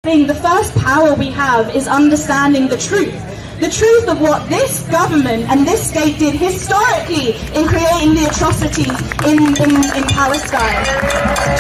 The first power we have is understanding the truth. The truth of what this government and this state did historically in creating the atrocities in Palestine.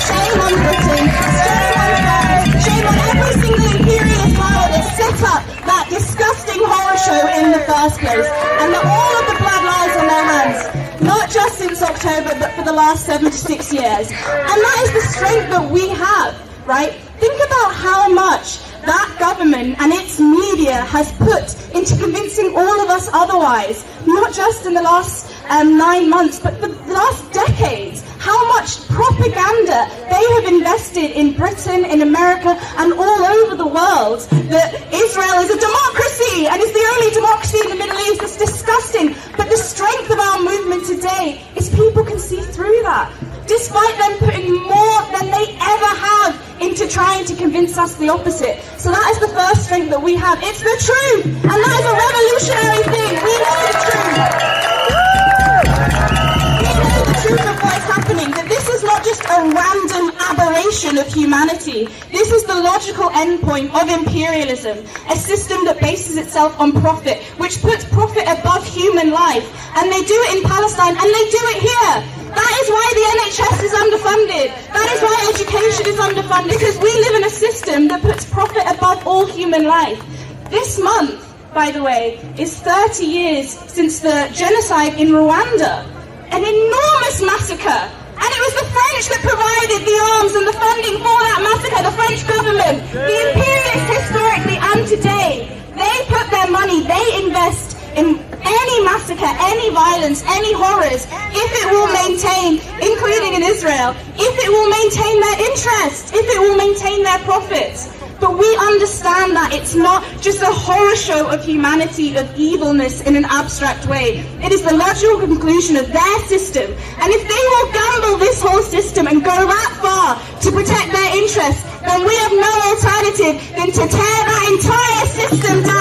Shame on Britain, shame on France, shame on every single imperialist power that set up that disgusting horror show in the first place. And all of the blood lies on their hands, not just since October, but for the last 76 years. And that is the strength that we have, right? Think about how much that government and its media has put into convincing all of us otherwise, not just in the last 9 months, but for the last decades. How much propaganda they have invested in Britain, in America, and all over the world, that Israel is a democracy and is the only democracy in the Middle East. It's disgusting. But the strength of our movement today is people can see through that. Despite them putting more than they ever have into trying to convince us the opposite. So that is the first strength that we have. It's the truth. And that is a revolutionary thing. We know the truth. We know the truth of what is happening. That this is not just a random aberration of humanity. This is the logical endpoint of imperialism. A system that bases itself on profit, which puts profit above human life. And they do it in Palestine, and they do it here. That is why the NHS is underfunded. That is why education is underfunded, because we live in a system that puts profit above all human life. This month, by the way, is 30 years since the genocide in Rwanda. An enormous massacre. And it was the French that provided the arms and the funding for that massacre, the French government. The imperialists historically and today, they put their money, they invest in any massacre, any violence, any horrors, if it will maintain, including in Israel, if it will maintain their interest, if it will maintain their profits. But we understand that it's not just a horror show of humanity, of evilness in an abstract way. It is the logical conclusion of their system. And if they will gamble this whole system and go that far to protect their interests, then we have no alternative than to tear that entire system down.